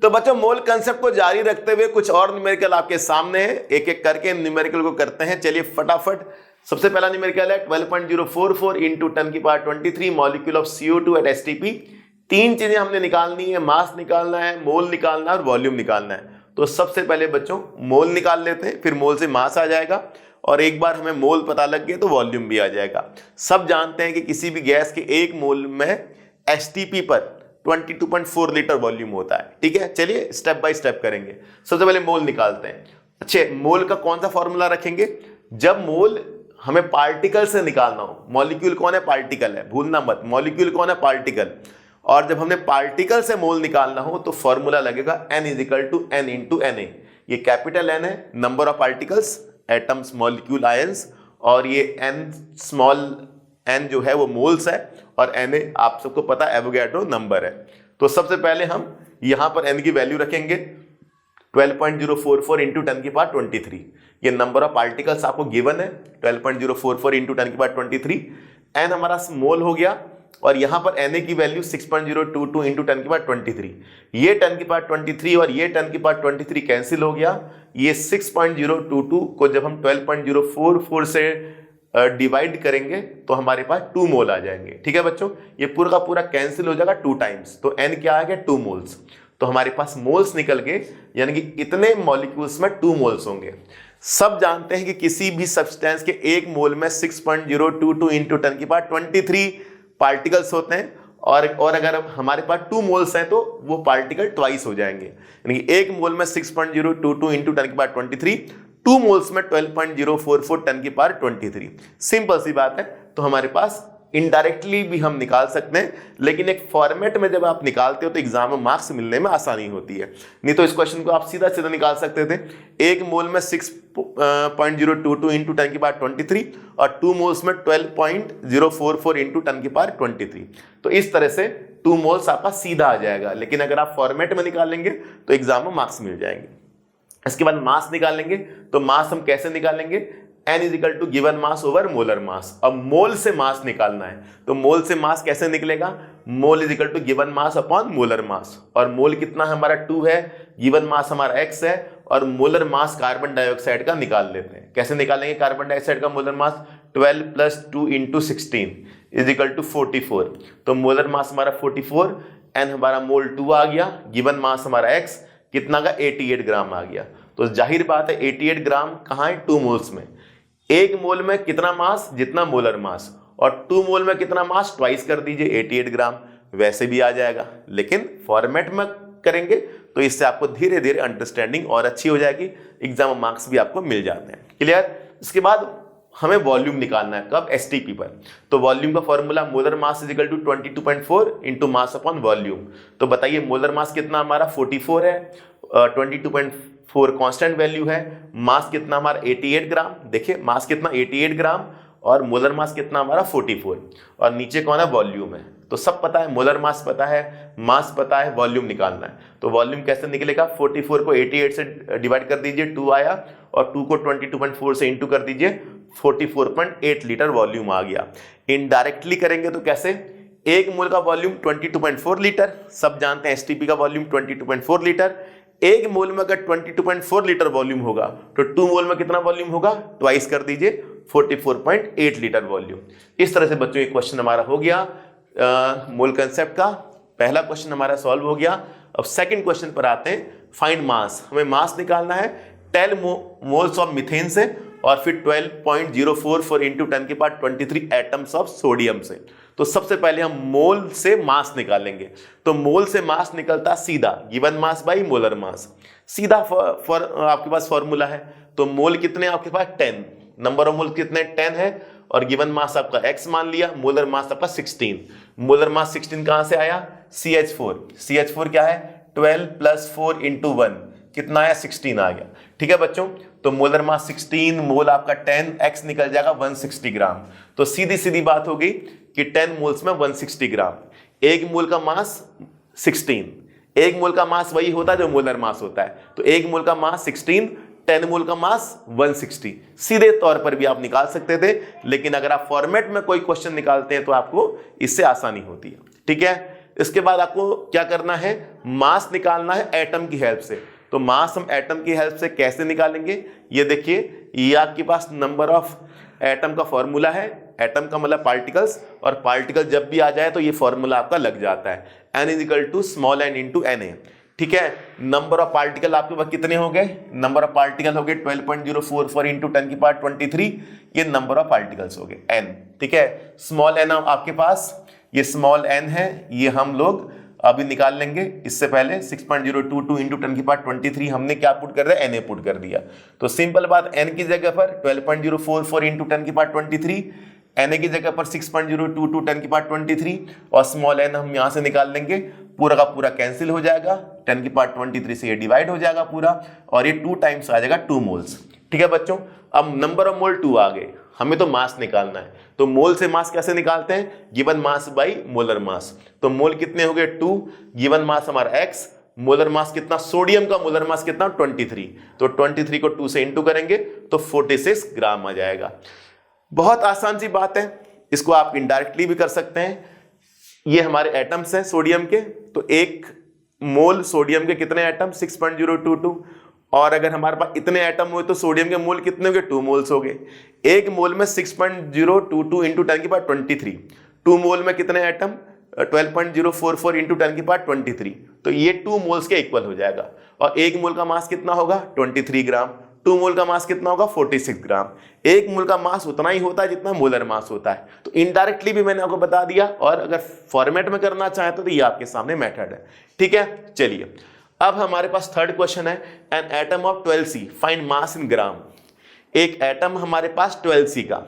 तो बच्चों मोल कंसेप्ट को जारी रखते हुए कुछ और न्यूमेरिकल आपके सामने है, एक एक करके न्यूमेरिकल को करते हैं। चलिए फटाफट। सबसे पहला न्यूमेरिकल है 12.044 इंटू 10 की power 23 molecule of CO2 at STP। तीन चीजें हमने निकालनी है, मास निकालना है, मोल निकालना है और वॉल्यूम निकालना है। तो सबसे पहले बच्चों मोल निकाल लेते हैं, फिर मोल से मास आ जाएगा और एक बार हमें मोल पता लग गया तो वॉल्यूम भी आ जाएगा। सब जानते हैं कि किसी भी गैस के एक मोल में STP पर 22.4 लीटर वॉल्यूम होता है। ठीक है, चलिए स्टेप बाय स्टेप करेंगे। सबसे पहले मोल निकालते हैं। अच्छे, मोल का कौन सा फॉर्मूला रखेंगे? जब मोल हमें पार्टिकल से निकालना हो, मॉलिक्यूल कौन है? पार्टिकल है, भूलना मत, मॉलिक्यूल कौन है? पार्टिकल। और जब हमने पार्टिकल से मोल निकालना हो तो फॉर्मूला लगेगा N = N × Na। ये कैपिटल N है, number of particles, atoms, molecule, ions, और ये N स्मॉल n जो है वो मोल्स है, और Na आप सबको पता है एवोगैड्रो नंबर है। तो सबसे पहले हम यहां पर n की वैल्यू रखेंगे 12.044 इंटू 10 की पावर 23। ये नंबर ऑफ पार्टिकल्स आपको गिवन है, 12.044 इंटू 10 की पावर 23। n हमारा मोल हो गया, और यहां पर Na की वैल्यू 6.022 इंटू 10 की पावर 23। ये 10 की पावर 23 और ये 10 की पावर 23 कैंसिल हो गया। ये 6.022 को जब हम 12.044 से डिवाइड करेंगे तो हमारे पास 2 मोल आ जाएंगे। ठीक है बच्चों, ये पूरा का पूरा कैंसिल हो जाएगा 2 टाइम्स, तो n क्या आ गया? 2 मोल्स। तो हमारे पास मोल्स निकल गए, यानी कि इतने मॉलिक्यूल्स में 2 मोल्स होंगे। सब जानते हैं कि किसी भी सब्सटेंस के एक मोल में 6.022 इंटू 10 की पावर 23 पार्टिकल्स होते हैं, और अगर हमारे पास 2 मोल्स हैं तो वो पार्टिकल ट्वाइस हो जाएंगे, यानी कि एक मोल में 6.022 इंटू 10 की पावर 23, 2 मोल्स में 12.044 10 की पावर 23। सिंपल सी बात है। तो हमारे पास इनडायरेक्टली भी हम निकाल सकते हैं, लेकिन एक फॉर्मेट में जब आप निकालते हो तो एग्जाम में मार्क्स मिलने में आसानी होती है। नहीं तो इस क्वेश्चन को आप सीधा सीधा निकाल सकते थे, एक मोल में 6.022 इंटू 10 की पावर 23 और 2 मोल्स में 12.044 इंटू 10 की पावर 23। तो इस तरह से 2 मोल्स आपका सीधा आ जाएगा, लेकिन अगर आप फॉर्मेट में निकालेंगे तो एग्जाम में मार्क्स मिल जाएंगे। इसके बाद मास निकालेंगे, तो मास हम कैसे निकालेंगे? N = given mass over molar mass. अब मोल से मास निकालना है, तो मोल से मास कैसे निकलेगा? मोल = given mass upon molar mass. और मोल कितना हमारा 2 है, गिवन मास हमारा x है, और मोलर मास कार्बन डाइऑक्साइड का निकाल लेते हैं। कैसे निकालेंगे कार्बन डाइऑक्साइड का मोलर मास? 12 + 2 × 16 = 44। तो मोलर मास हमारा 44, N हमारा मोल 2 आ गया, गिवन मास हमारा x कितना का 88 ग्राम आ गया। तो जाहिर बात है 88 ग्राम कहाँ है? 2 मोल्स में। एक मोल में कितना मास? जितना मोलर मास, और 2 मोल में कितना मास? ट्वाइस कर दीजिए, 88 ग्राम। वैसे भी आ जाएगा, लेकिन फॉर्मेट में करेंगे तो इससे आपको धीरे धीरे अंडरस्टैंडिंग और अच्छी हो जाएगी, एग्जाम मार्क्स भी आपको मिल जाते हैं। क्लियर? इसके बाद हमें वॉल्यूम निकालना है, कब? STP पर। तो वॉल्यूम का formula molar mass = 22.4 into mass upon volume. तो बताइए मोलर मास कितना हमारा? 44 है, 22.4 कांस्टेंट वैल्यू है, मास कितना हमारा? 88 ग्राम। देखिए मास कितना? 88 ग्राम, और मोलर मास कितना हमारा? 44, और नीचे कौन है? वॉल्यूम है। तो सब पता है, मोलर मास पता है, मास पता है, वॉल्यूम निकालना है। तो वॉल्यूम कैसे निकलेगा? 44 को 88 से डिवाइड कर दीजिए, 2 आया, और 2 को 22.4 से इंटू कर दीजिए, 44.8 लीटर वॉल्यूम आ गया। इनडायरेक्टली करेंगे तो कैसे? एक मोल का वॉल्यूम 22.4 लीटर, सब जानते हैं STP का वॉल्यूम 22.4 लीटर। एक मोल में अगर 22.4 लीटर वॉल्यूम होगा तो 2 मोल में कितना वॉल्यूम होगा? ट्वाइस कर दीजिए, 44.8 लीटर वॉल्यूम। इस तरह से बच्चों ये क्वेश्चन हमारा हो गया मोल कंसेप्ट का। पहला क्वेश्चन हमारा सॉल्व हो गया। अब सेकंड क्वेश्चन पर आते हैं, फाइंड मास। हमें मास निकालना है 10 मोल्स ऑफ मीथेन से, और फिर 12.044 इंटू 10 की पावर 23 एटम्स ऑफ सोडियम से। तो सबसे पहले हम मोल से मास निकालेंगे। तो मोल से मास निकलता सीधा given mass by molar mass, सीधा आपके पास फॉर्मूला है। तो मोल कितने आपके पास? 10, नंबर ऑफ मोल कितने? 10 है, और गिवन मास आपका x मान लिया, मोलर मास आपका 16। मोलर मास 16 कहां से आया? CH4। CH4 क्या है? 12 + 4 × 1 कितना आया? 16 आ गया। ठीक है बच्चों, तो मोलर मास 16, मोल आपका 10, x निकल जाएगा 160 ग्राम। तो सीधी सीधी बात हो गई कि 10 मोल्स में 160 ग्राम। एक मोल का मास 16, एक मोल का मास वही होता है जो मोलर मास होता है। तो एक मोल का मास 16, 10 मोल का मास 160। सीधे तौर पर भी आप निकाल सकते थे, लेकिन अगर आप फॉर्मेट में कोई क्वेश्चन निकालते हैं तो आपको इससे आसानी होती है। ठीक है, इसके बाद आपको क्या करना है, मास निकालना है एटम की हेल्प से। तो मास हम एटम की हेल्प से कैसे निकालेंगे, ये देखिए, ये आपके पास नंबर ऑफ एटम का फॉर्मूला है। एटम का मतलब पार्टिकल्स, और पार्टिकल जब भी आ जाए तो ये फॉर्मूला आपका लग जाता है, n is equal to small n into Na। ठीक है, नंबर ऑफ पार्टिकल आपके पास कितने हो गए, नंबर ऑफ पार्टिकल हो गए 12.044 इंटू 10⁻23, ये नंबर ऑफ पार्टिकल्स हो गए n। ठीक है, स्मॉल n आपके पास, ये स्मॉल n है, ये हम लोग अभी निकाल लेंगे। इससे पहले 6.022 इंटू 10⁻23 हमने क्या पुट कर दिया, Na पुट कर दिया। तो सिंपल बात, n की जगह पर 12.044 इंटू 10⁻23, Na की जगह पर 6.022 10⁻23, और स्मॉल n हम यहां से निकाल लेंगे, पूरा का पूरा कैंसिल हो जाएगा, 10⁻23 से ये डिवाइड हो जाएगा पूरा, और ये 2 टाइम्स आ जाएगा 2 मोल्स। ठीक है बच्चों, अब नंबर ऑफ मोल 2 आ गए, हमें तो मास निकालना है। तो मोल से मास कैसे निकालते हैं, given mass by molar mass. तो मोल कितने हो गए 2, गिवन मास हमारा x, मोलर मास कितना, सोडियम का मोलर मास कितना 23, तो 23 को 2 से इंटू करेंगे तो 46 ग्राम आ जाएगा। बहुत आसान सी बात है, इसको आप इनडायरेक्टली भी कर सकते हैं। ये हमारे एटम्स हैं सोडियम के, तो एक मोल सोडियम के कितने एटम 6.022, और अगर हमारे पास इतने एटम हुए तो सोडियम के मोल कितने हो गए, 2 मोल्स हो गए। एक मोल में 6.022 इंटू 10⁻23, 2 मोल में कितने एटम 12.044 इंटू 10⁻23, तो ये 2 मोल्स के इक्वल हो जाएगा। और एक मोल का मास कितना होगा 23 ग्राम, 2 मोल का मास कितना होगा 46 ग्राम। एक मोल का मास उतना ही होता है जितना मोलर मास होता है। तो इनडायरेक्टली भी मैंने आपको बता दिया, और अगर फॉर्मेट में करना चाहते तो ये आपके सामने मेथड है। ठीक है, चलिए अब हमारे पास थर्ड क्वेश्चन है, an atom of 12C find mass in gram. एक एटम हमारे पास 12C का,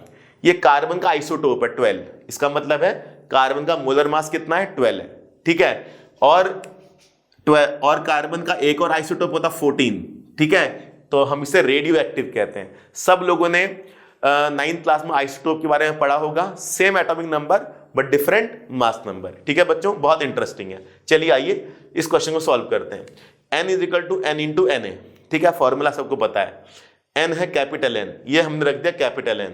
ये कार्बन का आइसोटोप है 12, इसका मतलब है कार्बन का मोलर मास कितना है 12 है। ठीक है, और कार्बन का एक और आइसोटोप होता 14। ठीक है, तो हम इसे रेडियो एक्टिव कहते हैं। सब लोगों ने 9th क्लास में आइसोटोप के बारे में पढ़ा होगा, same atomic number but different mass number. ठीक है बच्चों, बहुत इंटरेस्टिंग है। चलिए आइए इस क्वेश्चन को सॉल्व करते हैं। n is equal to n into Na। ठीक है, फॉर्मूला सबको पता है, n है कैपिटल N, ये हमने रख दिया कैपिटल N,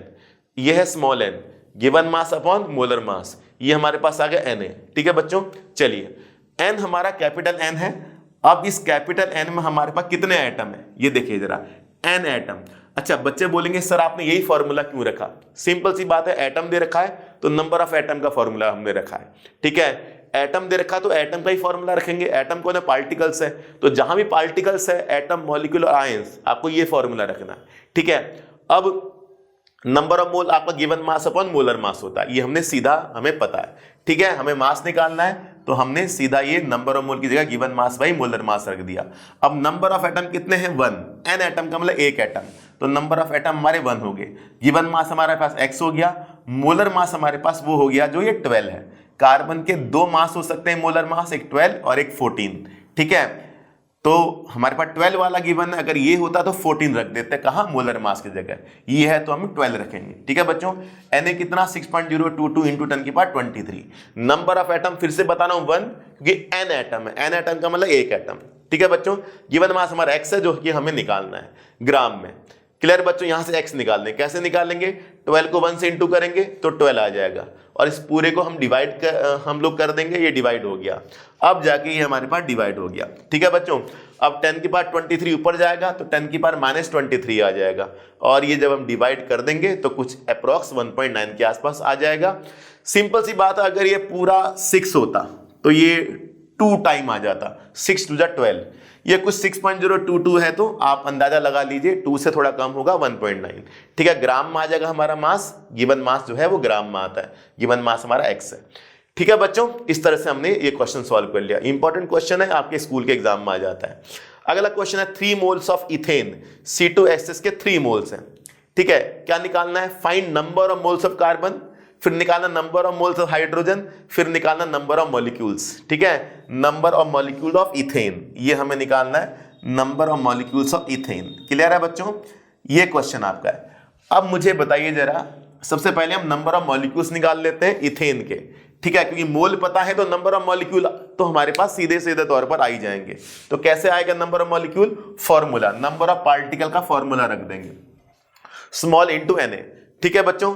ये है small n, given mass upon molar mass, ये हमारे पास आ गया Na। ठीक है बच्चों, चलिए n हमारा कैपिटल N है। अब इस कैपिटल N में हमारे पास कितने एटम है, ये देखिए जरा, n एटम। अच्छा, बच्चे बोलेंगे सर आपने यही फॉर्मूला क्यों रखा, सिंपल सी बात है, एटम दे रखा है तो नंबर ऑफ एटम का फॉर्मूला हमने रखा है। ठीक है, एटम दे रखा तो एटम का ही फॉर्मूला रखेंगे। एटम कौन है, पार्टिकल्स है, तो जहां भी पार्टिकल्स है, एटम, मॉलिक्यूल और आयंस, आपको ये फॉर्मूला रखना है। ठीक है, अब नंबर ऑफ मोल आपका given mass upon molar mass होता है, ये हमने सीधा, हमें पता है। ठीक है, हमें मास निकालना है तो हमने सीधा ये नंबर ऑफ मोल की जगह given mass by molar mass रख दिया। अब नंबर ऑफ एटम कितने हैं 1, n एटम का मतलब एक एटम, तो नंबर ऑफ एटम हमारे 1 हो गए। गिवन मास हमारे पास x हो गया, मोलर मास हमारे पास वो हो गया जो ये 12 है। कार्बन के 2 मास हो सकते हैं मोलर मास, एक 12 और एक 14। ठीक है, तो हमारे पास 12 वाला गिवन है, अगर ये होता तो 14 रख देते, कहाँ, मोलर मास की जगह, ये है तो हम 12 रखेंगे। ठीक है बच्चों, Na कितना 6.022 इंटू 10⁻23। नंबर ऑफ एटम फिर से बताना हूं 1, क्योंकि n एटम है, n एटम का मतलब एक एटम। ठीक है बच्चों, गिवन मास हमारा x है जो कि हमें निकालना है ग्राम में। क्लियर बच्चों, यहां से x निकालने, कैसे निकालेंगे, 12 को 1 से इंटू करेंगे तो 12 आ जाएगा, और इस पूरे को हम लोग कर देंगे, ये डिवाइड हो गया। अब जाके ये हमारे पास डिवाइड हो गया। ठीक है बच्चों, अब 10⁻23 ऊपर जाएगा तो 10⁻−23 आ जाएगा, और ये जब हम डिवाइड कर देंगे तो कुछ अप्रॉक्स 1.9 के आसपास आ जाएगा। सिंपल सी बात है, अगर ये पूरा 6 होता तो ये 2 टाइम आ जाता, 6 2 12, ये कुछ 6.022 है, तो आप अंदाजा लगा लीजिए, 2 से थोड़ा कम होगा 1.9। ठीक है, ग्राम में आ जाएगा हमारा मास, गिवन मास जो है वो ग्राम में आता है, गिवन मास हमारा x है। ठीक है बच्चों, इस तरह से हमने ये क्वेश्चन सॉल्व कर लिया। इंपॉर्टेंट क्वेश्चन है, आपके स्कूल के एग्जाम में आ जाता है। अगला क्वेश्चन है 3 मोल्स ऑफ इथेन, C2H6 के 3 मोल्स हैं। ठीक है, क्या निकालना है, find number of moles of carbon, फिर निकालना number of moles of hydrogen, फिर निकालना नंबर ऑफ मॉलिक्यूल्स। ठीक है, number of molecule of ethane, ये हमें निकालना है, number of molecules of ethane. Clear है बच्चों, ये क्वेश्चन आपका है। अब मुझे बताइए जरा, सबसे पहले हम नंबर ऑफ मॉलिक्यूल्स निकाल लेते हैं इथेन के। ठीक है, क्योंकि मोल पता है तो नंबर ऑफ मॉलिक्यूल तो हमारे पास सीधे सीधे तौर पर आ ही जाएंगे। तो कैसे आएगा number of molecule, formula, number of particle का फॉर्मूला रख देंगे, स्मॉल इंटू Na। ठीक है बच्चों,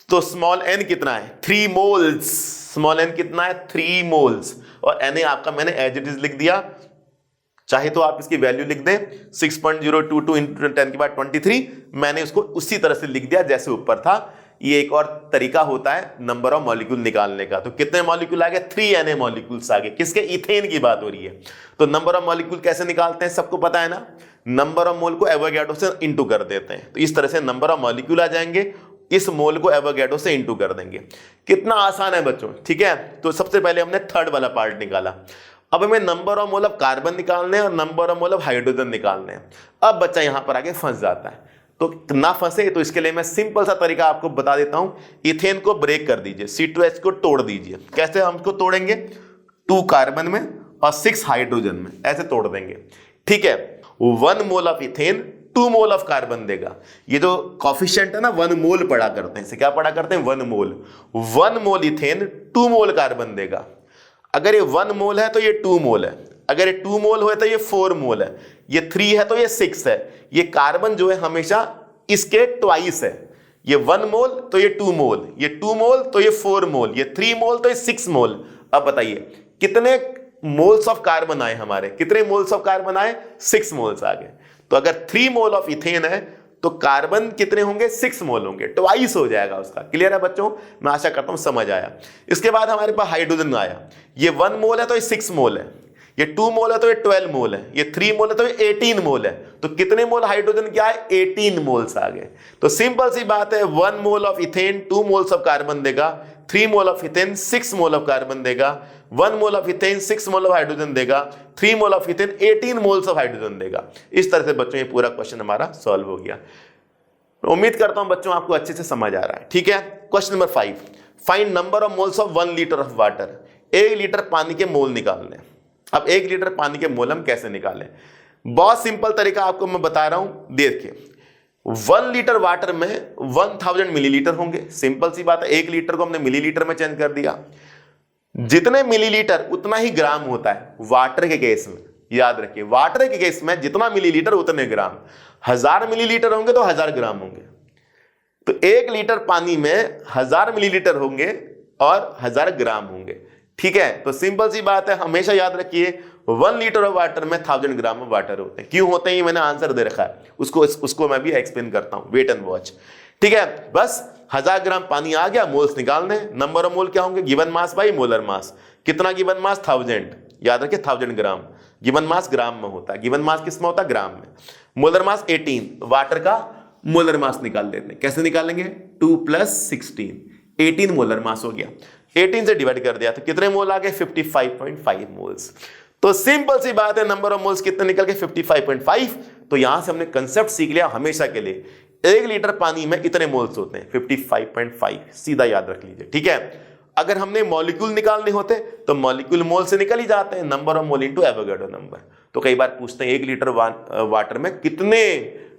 तो स्मॉल n कितना है 3 मोल्स, स्मॉल n कितना है 3 मोल्स, और Na आपका मैंने एज इट इज लिख दिया, चाहे तो आप इसकी वैल्यू लिख दें 6.022 इंटू 10⁻23, मैंने उसको उसी तरह से लिख दिया जैसे ऊपर था। ये एक और तरीका होता है नंबर ऑफ मॉलिक्यूल निकालने का। तो कितने मॉलिक्यूल आ गए 3 Na मॉलिक्यूल्स आ गए, किसके, इथेन की बात हो रही है। तो नंबर ऑफ मॉलिक्यूल कैसे निकालते हैं सबको पता है ना, नंबर ऑफ मोल को एवोगैड्रो से इंटू कर देते हैं। तो इस तरह से नंबर ऑफ मॉलिक्यूल आ जाएंगे, इस मोल को एवोगैड्रो से इंटू कर देंगे। कितना आसान है बच्चों, ठीक है। तो सबसे पहले हमने थर्ड वाला पार्ट निकाला, अब हमें number of mole of carbon निकालने हैं और number of mole of hydrogen निकालने हैं। अब बच्चा यहां पर आगे फंस जाता है, तो ना फंसे तो इसके लिए मैं सिंपल सा तरीका आपको बता देता हूं। इथेन को ब्रेक कर दीजिए, C2H को तोड़ दीजिए। कैसे हम इसको तोड़ेंगे, 2 कार्बन में और 6 हाइड्रोजन में, ऐसे तोड़ देंगे, ठीक है। 1 mole of ethane 2 mole of carbon देगा। ये जो कॉफिशिएंट है ना 1 मोल पढ़ा करते हैं, इसे क्या पढ़ा करते हैं 1 मोल। 1 मोल इथेन 2 मोल कार्बन देगा। अगर ये 1 मोल है तो ये 2 मोल है, अगर ये 2 मोल हो तो ये 4 मोल है, ये 3 है तो ये 6 है। ये कार्बन जो है हमेशा इसके ट्वाइस है, ये 1 मोल तो ये 2 मोल, ये 2 मोल तो ये 4 मोल, ये 3 मोल तो ये 6 मोल। अब बताइए कितने मोल्स ऑफ कार्बन आए हमारे, कितने मोल्स ऑफ कार्बन आए 6 मोल्स आ गए। तो अगर 3 मोल ऑफ इथेन है तो कार्बन कितने होंगे 6 मोल होंगे, ट्वाइस हो जाएगा उसका। क्लियर है बच्चों, मैं आशा करता हूं समझ आया। इसके बाद हमारे पास हाइड्रोजन आया, ये 1 मोल है तो ये 6 मोल है, ये 2 मोल है तो ये 12 मोल है, ये 3 मोल है तो ये 18 मोल है। तो कितने मोल हाइड्रोजन क्या है 18 मोल्स आ गए। तो सिंपल सी बात है 1 mole of ethane 2 moles of carbon देगा, 3 mole of ethane 6 mole of carbon देगा, 1 mole of ethane 6 mole of hydrogen देगा, 3 mole of ethane 18 moles of hydrogen देगा। इस तरह से बच्चों ये पूरा क्वेश्चन हमारा सॉल्व हो गया। उम्मीद करता हूं बच्चों आपको अच्छे से समझ आ रहा है, ठीक है। Question number 5, find number of moles of 1 litre of water. 1 litre पानी के मोल निकालने। अब 1 लीटर पानी के मोल हम कैसे निकालें, बहुत सिंपल तरीका आपको मैं बता रहा हूं, देखिए 1 लीटर वाटर में 1000 मिलीलीटर होंगे। सिंपल सी बात है, 1 लीटर को हमने मिलीलीटर में चेंज कर दिया। जितने मिलीलीटर उतना ही ग्राम होता है वाटर के केस में, याद रखिए वाटर के केस में जितना मिलीलीटर उतने ग्राम। 1000 मिलीलीटर होंगे तो 1000 ग्राम होंगे। तो 1 लीटर पानी में 1000 मिलीलीटर होंगे और 1000 ग्राम होंगे, ठीक है। तो सिंपल सी बात है, हमेशा याद रखिए 1 लीटर ऑफ वाटर में 1000 ग्राम ऑफ वाटर होते हैं। क्यों होते हैं ये मैंने आंसर दे रखा है, उसको मैं भी एक्सप्लेन करता हूं, वेट एंड वॉच, ठीक है। बस 1000 ग्राम पानी आ गया, मोल्स निकालने। नंबर ऑफ मोल क्या होंगे, given mass by molar mass. कितना गिवन मास 1000, याद रखिए 1000 ग्राम। गिवन मास ग्राम में होता है, गिवन मास किस में होता है, ग्राम में। मोलर मास 18, वाटर का मोलर मास निकाल लेते हैं। कैसे निकालेंगे, 2 + 16, 18 मोलर मास हो गया। 18 से डिवाइड कर दिया तो कितने मोल आ गए 55.5 मोल्स। तो सिंपल सी बात है, नंबर ऑफ मोल्स कितने निकल गए 55.5। तो यहां से हमने कंसेप्ट सीख लिया हमेशा के लिए, 1 लीटर पानी में इतने मोल्स होते हैं 55.5, सीधा याद रख लीजिए, ठीक है। अगर हमने मॉलिक्यूल निकालने होते तो मॉलिक्यूल मोल से निकल ही जाते हैं, number of mole into Avogadro number. तो कई बार पूछते हैं 1 लीटर वाटर में कितने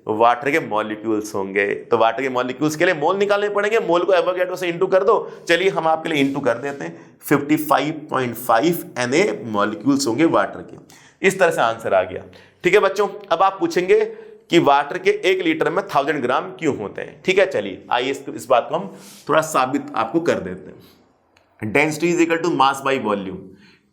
वाटर के मॉलिक्यूल्स होंगे, तो वाटर के मॉलिक्यूल्स के लिए मोल निकालने पड़ेंगे, मोल को एवोगैड्रो से इंटू कर दो। चलिए हम आपके लिए इंटू कर देते हैं, 55.5 Na मॉलिक्यूल्स होंगे वाटर के। इस तरह से आंसर आ गया, ठीक है बच्चों। अब आप पूछेंगे कि वाटर के 1 लीटर में 1000 ग्राम क्यों होते हैं, ठीक है। चलिए आइए इस बात को हम थोड़ा साबित आपको कर देते हैं। Density is equal to mass by volume,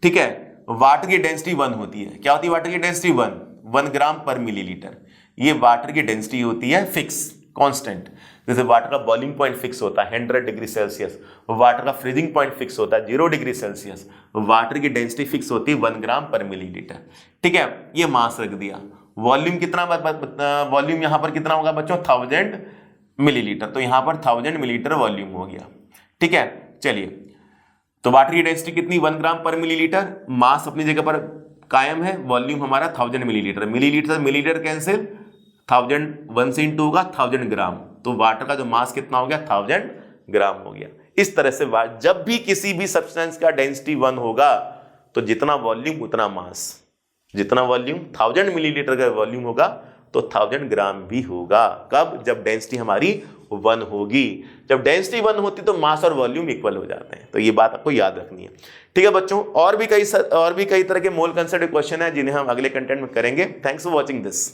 ठीक है। वाटर की डेंसिटी 1 होती है, क्या होती है वाटर की डेंसिटी 1 ग्राम पर मिलीलीटर। ये वाटर की डेंसिटी होती है फिक्स, कांस्टेंट। जैसे वाटर का बॉइलिंग पॉइंट फिक्स होता है 100 डिग्री सेल्सियस, वाटर का फ्रीजिंग पॉइंट फिक्स होता है 0 डिग्री सेल्सियस। वाटर की डेंसिटी फिक्स होती है 1 ग्राम पर मिलीलीटर, ठीक है। ये मास रख दिया। वॉल्यूम कितना, वॉल्यूम यहां पर कितना होगा बच्चों 1000 मिलीलीटर। तो यहां पर 1000 मिलीलीटर वॉल्यूम हो गया, ठीक है। चलिए, तो वाटर की डेंसिटी कितनी 1 ग्राम पर मिलीलीटर, मास अपनी जगह पर कायम है, वॉल्यूम हमारा 1000 मिलीलीटर। मिलीलीटर मिलीलीटर कैंसिल, 1000 1 से इंटू होगा 1000 ग्राम। तो वाटर का जो मास कितना हो गया 1000 ग्राम हो गया। इस तरह से जब भी किसी भी सब्सटेंस का डेंसिटी 1 होगा तो जितना वॉल्यूम उतना मास, जितना वॉल्यूम 1000 मिलीलीटर का वॉल्यूम होगा तो 1000 ग्राम भी होगा। कब, जब डेंसिटी हमारी 1 होगी। जब डेंसिटी 1 होती तो मास और वॉल्यूम इक्वल हो जाते हैं। तो ये बात आपको याद रखनी है, ठीक है बच्चों। और भी कई तरह के मोल कंसेप्ट क्वेश्चन है जिन्हें हम अगले कंटेंट में करेंगे। Thanks for watching this.